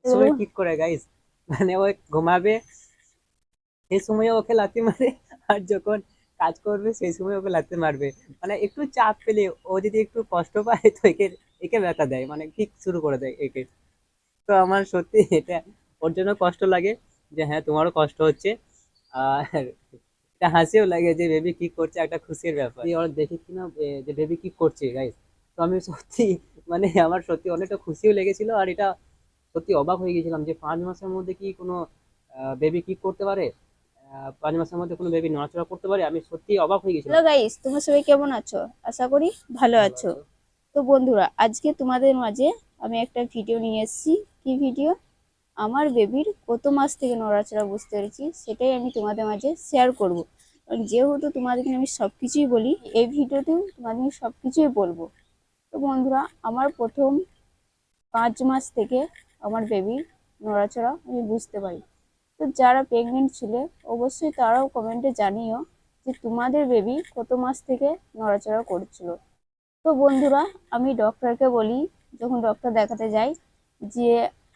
শুয়ে ঠিক করে গাইস, মানে ও ঘুমাবে সেই সময় ওকে লাথি মারে, আর যখন কাজ করবে সেই সময় ওকে লাথি মারবে। মানে একটু চাপ পেলে ও যদি একটু কষ্ট পায় তো একে একে ব্যথা দেয়, মানে ঠিক শুরু করে দেয় একে। তো আমার সত্যি এটা ওর জন্য কষ্ট লাগে, যে হ্যাঁ তোমারও কষ্ট হচ্ছে। আর এটা হাসিও লাগে যে বেবি কি করছে, একটা খুশির ব্যাপার ওর দেখে কিনা, যে বেবি কি করছে গাইস। তো আমি সত্যি মানে আমার সত্যি অনেকটা খুশিও লেগেছিল, আর এটা সত্যি অবাক হয়ে গেছিলাম যে 5 মাসের মধ্যে কি কোনো বেবি কি করতে পারে, 5 মাসের মধ্যে কোনো বেবি নড়াচড়া করতে পারে। আমি সত্যি অবাক হয়ে হ্যালো গেছিলাম। গাইস, তোমরা সবাই কেমন আছো? আশা করি ভালো ভালো আছো। আছো? তো বন্ধুরা, আজকে তোমাদের মাঝে আমি একটা ভিডিও নিয়ে এসেছি। কি ভিডিও? আমার বেবির কত মাস থেকে নড়াচড়া বুঝতে পেরেছি সেটাই আমি তোমাদের মাঝে শেয়ার করব। কারণ যেহেতু তোমাদেরকে আমি সবকিছুই বলি, এই ভিডিওতেও তোমাদের সবকিছুই বলবো। তো বন্ধুরা, আমার প্রথম 5 মাস থেকে আমার বেবির নড়াচড়া আমি বুঝতে পারি। তো যারা প্রেগনেন্ট ছিলে অবশ্যই তারাও কমেন্টে জানিও যে তোমাদের বেবি কত মাস থেকে নড়াচড়া করছিল। তো বন্ধুরা, আমি ডক্টরকে বলি, যখন ডক্টর দেখাতে যাই, যে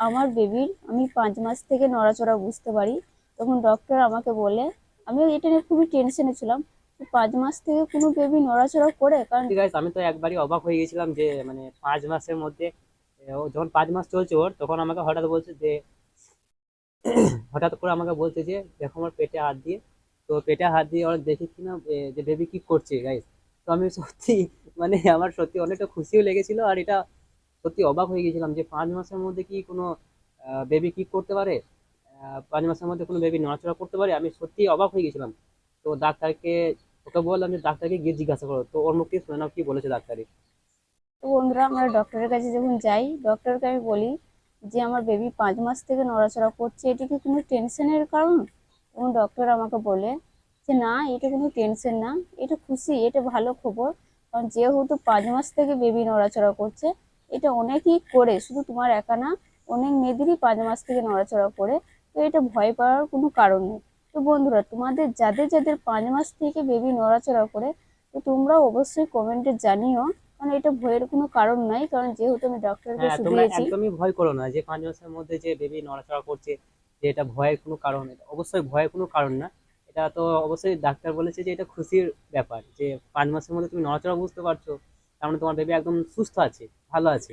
আমার বেবির আমি 5 মাস থেকে নড়াচড়া বুঝতে পারি, তখন ডক্টর আমাকে বলে, আমি এটা নিয়ে খুবই টেনশনে ছিলাম যে 5 মাস থেকে কোনো বেবি নড়াচড়া করে, কারণ ঠিক আছে, আমি তো একবারই অবাক হয়ে গেছিলাম যে মানে 5 মাসের মধ্যে, ও যখন 5 মাস চলছে ওর, তখন আমাকে হঠাৎ বলছে যে, হঠাৎ করে আমাকে বলছে যে দেখো আমার পেটে হাত দিয়ে। তো পেটে হাত দিয়ে ওরা দেখে কিনা, যে বেবি কি করছে গাইস। তো আমি সত্যি মানে আমার সত্যি অনেকটা খুশিও লেগেছিল, আর এটা সত্যি অবাক হয়ে গেছিলাম যে 5 মাসের মধ্যে কি কোনো বেবি কি করতে পারে, 5 মাসের মধ্যে কোনো বেবি নড়াচড়া করতে পারে। আমি সত্যি অবাক হয়ে গেছিলাম। তো ডাক্তারকে, ওকে বললাম যে ডাক্তারকে গিয়ে জিজ্ঞাসা করো, তো ওর মুখ থেকে শুনে নাও কি বলেছে ডাক্তারে। তো বন্ধুরা, আমরা ডক্টরের কাছে যখন যাই, ডক্টরকে আমি বলি যে আমার বেবি 5 মাস থেকে নড়াচড়া করছে, এটা কি কোনো টেনশনের কারণ? এবং ডক্টর আমাকে বলে যে না, এটা কোনো টেনশন না, এটা খুশি, এটা ভালো খবর। কারণ যেহেতু 5 মাস থেকে বেবি নড়াচড়া করছে, এটা অনেকেই করে, শুধু তোমার একা না, অনেক মেয়েদেরই 5 মাস থেকে নড়াচড়া করে। তো এটা ভয় পাওয়ার কোনো কারণ নেই। তো বন্ধুরা, তোমাদের যাদের যাদের 5 মাস থেকে বেবি নড়াচড়া করে, তো তোমরা অবশ্যই কমেন্টে জানিও। কারণ এটা ভয়ের কোনো কারণ নাই, কারণ যেহেতু আমি ডক্টরকে হ্যাঁ, তোমরা শুধিয়েছি। একদমই ভয় করো না যে 5 মাসের মধ্যে যে বেবি নড়াচড়া করছে, যে এটা ভয়ের কোনো কারণ, এটা অবশ্যই ভয়ের কোনো কারণ না। এটা তো অবশ্যই ডাক্তার বলেছে যে এটা খুশির ব্যাপার, যে 5 মাসের মধ্যে তুমি নড়াচড়া বুঝতে পারছো, তার মানে তোমার বেবি একদম সুস্থ আছে, ভালো আছে।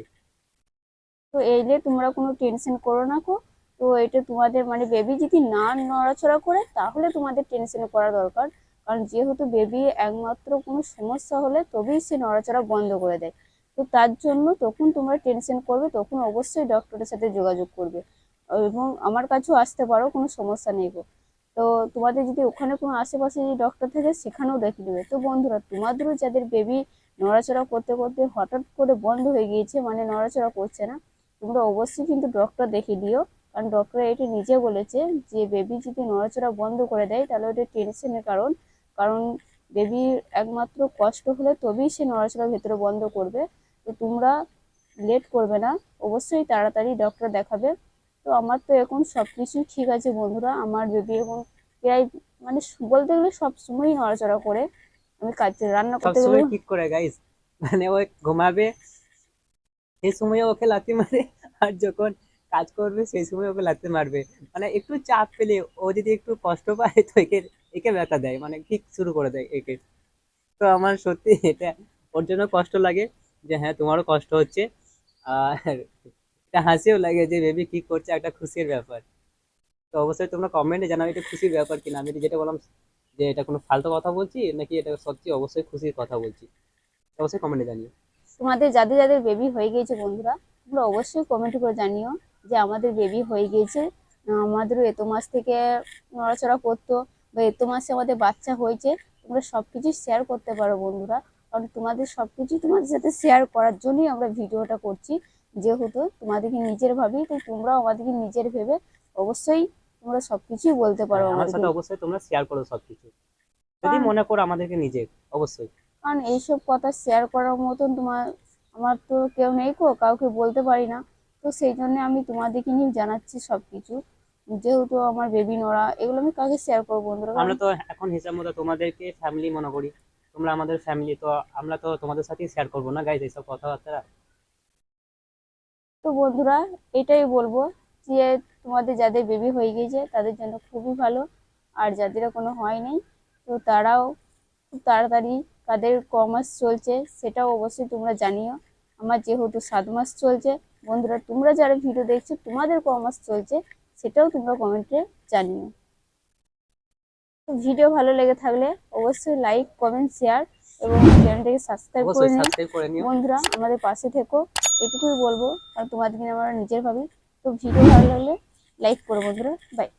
তো এই নিয়ে তোমরা কোনো টেনশন করো না কো। তো এটা তোমাদের মানে বেবি যদি না নড়াচড়া করে তাহলে তোমাদের টেনশন করা দরকার। কারণ যেহেতু বেবি একমাত্র কোনো সমস্যা হলে তবেই সে নড়াচড়া বন্ধ করে দেয়। তো তার জন্য তখন তোমরা টেনশন করবে, তখন অবশ্যই ডক্টরের সাথে যোগাযোগ করবে। এবং আমার কাছেও আসতে পারো, কোনো সমস্যা নেই গো। তো তোমাদের যদি ওখানে কোনো আশেপাশে যদি ডক্টর থাকে সেখানেও দেখে নেবে। তো বন্ধুরা, তোমাদেরও যাদের বেবি নড়াচড়া করতে করতে হঠাৎ করে বন্ধ হয়ে গিয়েছে, মানে নড়াচড়া করছে না, তোমরা অবশ্যই কিন্তু ডক্টর দেখিয়ে দিও। কারণ ডক্টর এটা নিজে বলেছে যে বেবি যদি নড়াচড়া বন্ধ করে দেয় তাহলে ওটা টেনশনের কারণ। কারণ বেবির একমাত্র কষ্ট হলে তবেই সে নড়াচড়া ভেতরে বন্ধ করবে। তো তোমরা লেট করবে না, অবশ্যই তাড়াতাড়ি ডক্টর দেখাবে। তো আমার তো এখন সবকিছু ঠিক আছে বন্ধুরা, আমার বেবি এখন প্রায় মানে বলতে গেলে সব সময়ই নড়াচড়া করে। আমি কাজ রান্না করতে সবসময় গেলেও। ঠিক করে গাইস, মানে ও ঘুমাবে সেই সময় ওকে লাথি মারে, আর যখন কাজ করবে সেই সময় ওকে লাথি মারবে। মানে একটু চাপ পেলে ও যদি একটু কষ্ট পায় তো একে একে ব্যথা দেয়, মানে ঠিক শুরু করে দেয় একে। তো আমার সত্যি এটা ওর জন্য কষ্ট লাগে, যে হ্যাঁ তোমারও কষ্ট হচ্ছে। আর এটা হাসিও লাগে যে বেবি কি করছে, একটা খুশির ব্যাপার। তো অবশ্যই তোমরা কমেন্টে জানাও এটা খুশির ব্যাপার কিনা, আমি যেটা বললাম যে এটা কোনো ফালতু কথা বলছি নাকি এটা সত্যি অবশ্যই খুশির কথা বলছি। অবশ্যই কমেন্টে জানিও। তোমাদের যাদের যাদের বেবি হয়ে গিয়েছে বন্ধুরা, তোমরা অবশ্যই কমেন্ট করে জানিও যে আমাদের বেবি হয়ে গিয়েছে, আমাদেরও এত মাস থেকে নড়াচড়া করতো, বা এত মাসে আমাদের বাচ্চা হয়েছে। তোমরা সবকিছু শেয়ার করতে পারো বন্ধুরা। কারণ তোমাদের সবকিছু তোমাদের সাথে শেয়ার করার জন্যই আমরা ভিডিওটা করছি। যেহেতু তোমাদেরকে নিজের ভাবি, তাই তোমরাও আমাদেরকে নিজের ভেবে অবশ্যই তোমরা সবকিছুই বলতে পারো হ্যাঁ, আমার আমাদেরকে। সাথে অবশ্যই তোমরা শেয়ার করো সবকিছু, যদি কারণ মনে করো আমাদেরকে নিজের। অবশ্যই। কারণ এইসব কথা শেয়ার করার মতন আমার তো কেউ নেই কো, কাউকে বলতে পারি না। তো সেই জন্য আমি তোমাদেরকে নিয়ে জানাচ্ছি সবকিছু। যেহেতু আমার বেবি নড়া এগুলো আমি কাকে শেয়ার করবো বন্ধুরা, কারণ। আমরা তো এখন হিসাব মতো তোমাদেরকে ফ্যামিলি মনে করি, তোমরা আমাদের ফ্যামিলি, তো আমরা তো তোমাদের সাথেই শেয়ার করবো না গাইজ এইসব কথাবার্তা। তো বন্ধুরা, এটাই বলবো যে তোমাদের যাদের বেবি হয়ে গিয়েছে তাদের জন্য খুবই ভালো, আর যাদের কোনো হয় নাই তো তারাও খুব তাড়াতাড়ি, তাদের ক মাস চলছে সেটাও অবশ্যই তোমরা জানিও। আমার যেহেতু 7 মাস চলছে, বন্ধুরা তোমরা যারা ভিডিও দেখছো তোমাদের ক মাস চলছে সেটাও তোমরা কমেন্টে জানিও। তো ভিডিও ভালো লেগে থাকলে অবশ্যই লাইক কমেন্ট শেয়ার এবং চ্যানেলটাকে সাবস্ক্রাইব করে অবশ্যই নিও। সাবস্ক্রাইব করে নিও। বন্ধুরা আমাদের পাশে থেকো, এটুকুই বলবো, কারণ তোমাদেরকে আমরা নিজের ভাবি। তো ভিডিও ভালো লাগলে লাইক করো বন্ধুরা, বাই।